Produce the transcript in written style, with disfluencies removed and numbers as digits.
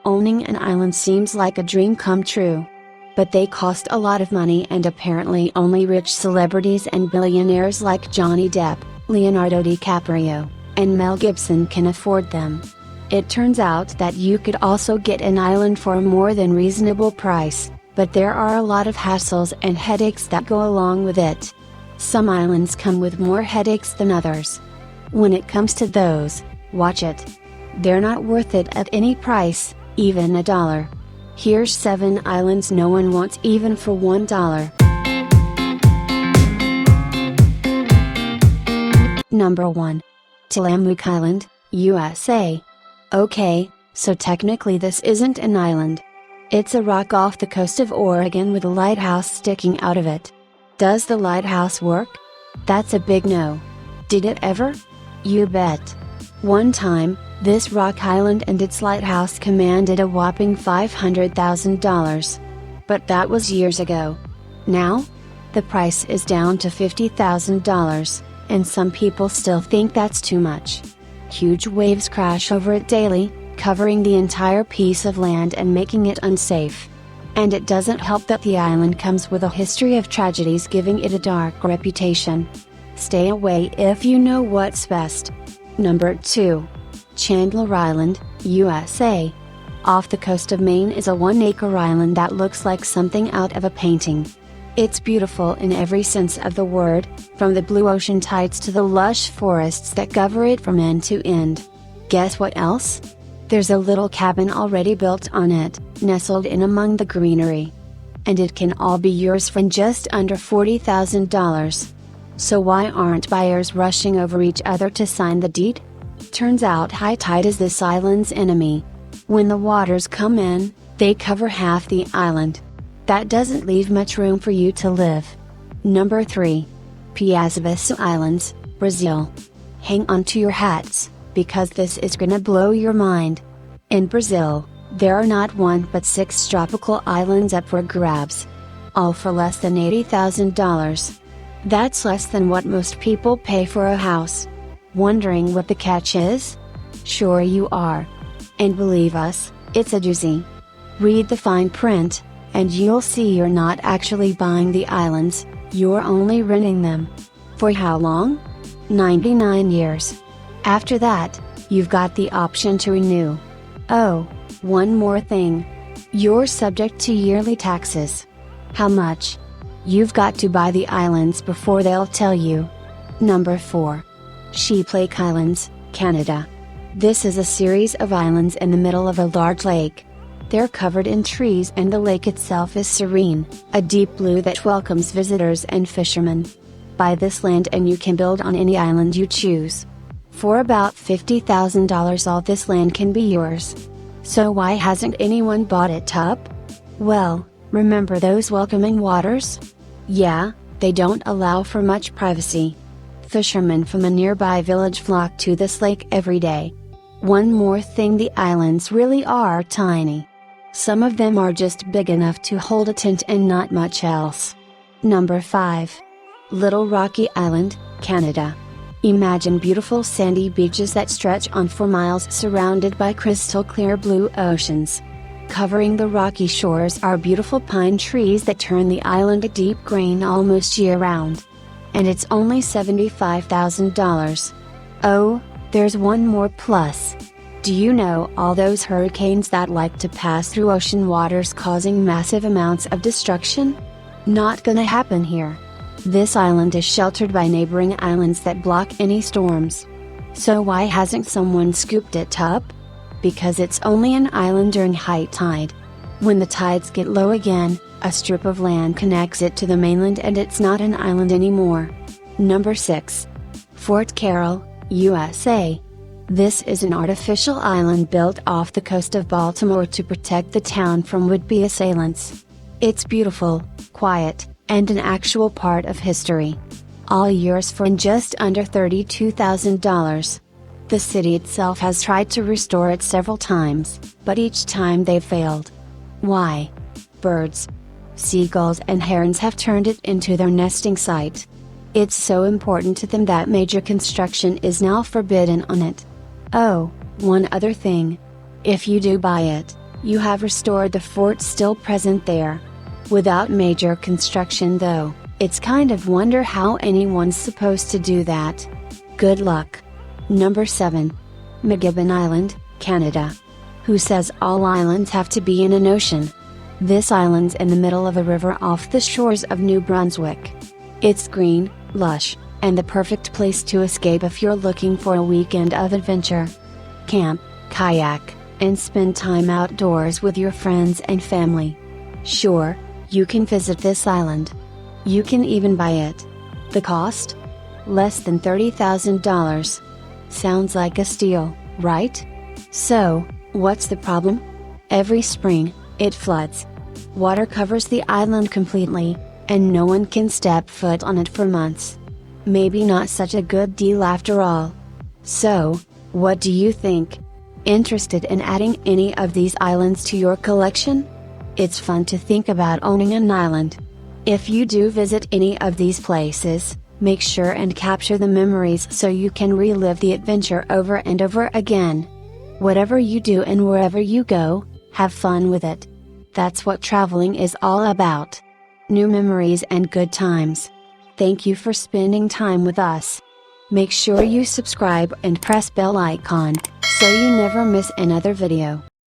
Owning an island seems like a dream come true. But they cost a lot of money, and apparently only rich celebrities and billionaires like Johnny Depp, Leonardo DiCaprio, and Mel Gibson can afford them. It turns out that you could also get an island for a more than reasonable price, but there are a lot of hassles and headaches that go along with it. Some islands come with more headaches than others. When it comes to those, watch it. They're not worth it at any price, even $1. Here's 7 islands no one wants even for $1. Number 1. Tillamook Island, USA. Okay, so technically this isn't an island. It's a rock off the coast of Oregon with a lighthouse sticking out of it. Does the lighthouse work? That's a big no. Did it ever? You bet. One time, this rock island and its lighthouse commanded a whopping $500,000. But that was years ago. Now? The price is down to $50,000, and some people still think that's too much. Huge waves crash over it daily, covering the entire piece of land and making it unsafe. And it doesn't help that the island comes with a history of tragedies, giving it a dark reputation. Stay away if you know what's best. Number 2. Chandler Island, USA. Off the coast of Maine is a 1-acre island that looks like something out of a painting. It's beautiful in every sense of the word, from the blue ocean tides to the lush forests that cover it from end to end. Guess what else? There's a little cabin already built on it, nestled in among the greenery. And it can all be yours for just under $40,000. So why aren't buyers rushing over each other to sign the deed? Turns out high tide is this island's enemy. When the waters come in, they cover half the island. That doesn't leave much room for you to live. Number 3. Piaçabuçu Islands, Brazil. Hang on to your hats, because this is gonna blow your mind. In Brazil, there are not 1 but 6 tropical islands up for grabs. All for less than $80,000. That's less than what most people pay for a house. Wondering what the catch is? Sure you are. And believe us, it's a doozy. Read the fine print, and you'll see you're not actually buying the islands, you're only renting them. For how long? 99 years. After that, you've got the option to renew. Oh, one more thing. You're subject to yearly taxes. How much? You've got to buy the islands before they'll tell you. Number 4. Sheep Lake Islands, Canada. This is a series of islands in the middle of a large lake. They're covered in trees and the lake itself is serene, a deep blue that welcomes visitors and fishermen. Buy this land and you can build on any island you choose. For about $50,000 all this land can be yours. So why hasn't anyone bought it up? Well, remember those welcoming waters? Yeah, they don't allow for much privacy. Fishermen from a nearby village flock to this lake every day. One more thing, the islands really are tiny. Some of them are just big enough to hold a tent and not much else. Number 5. Little Rocky Island, Canada. Imagine beautiful sandy beaches that stretch on for miles surrounded by crystal clear blue oceans. Covering the rocky shores are beautiful pine trees that turn the island a deep green almost year-round. And it's only $75,000. Oh, there's one more plus. Do you know all those hurricanes that like to pass through ocean waters causing massive amounts of destruction? Not gonna happen here. This island is sheltered by neighboring islands that block any storms. So why hasn't someone scooped it up? Because it's only an island during high tide. When the tides get low again, a strip of land connects it to the mainland and it's not an island anymore. Number 6. Fort Carroll, USA. This is an artificial island built off the coast of Baltimore to protect the town from would-be assailants. It's beautiful, quiet, and an actual part of history. All yours for just under $32,000. The city itself has tried to restore it several times, but each time they've failed. Why? Birds, seagulls and herons have turned it into their nesting site. It's so important to them that major construction is now forbidden on it. Oh, one other thing. If you do buy it, You have restored the fort still present there. Without major construction though, it's kind of wonder how anyone's supposed to do that. Good luck. Number 7. McGibbon Island, Canada. Who says all islands have to be in an ocean? This island's in the middle of a river off the shores of New Brunswick. It's green, lush, and the perfect place to escape if you're looking for a weekend of adventure. Camp, kayak, and spend time outdoors with your friends and family. Sure, you can visit this island. You can even buy it. The cost? Less than $30,000. Sounds like a steal, right? So, what's the problem? Every spring, it floods. Water covers the island completely, and no one can step foot on it for months. Maybe not such a good deal after all. So, what do you think? Interested in adding any of these islands to your collection? It's fun to think about owning an island. If you do visit any of these places, make sure and capture the memories so you can relive the adventure over and over again. Whatever you do and wherever you go, have fun with it. That's what traveling is all about. New memories and good times. Thank you for spending time with us. Make sure you subscribe and press bell icon, so you never miss another video.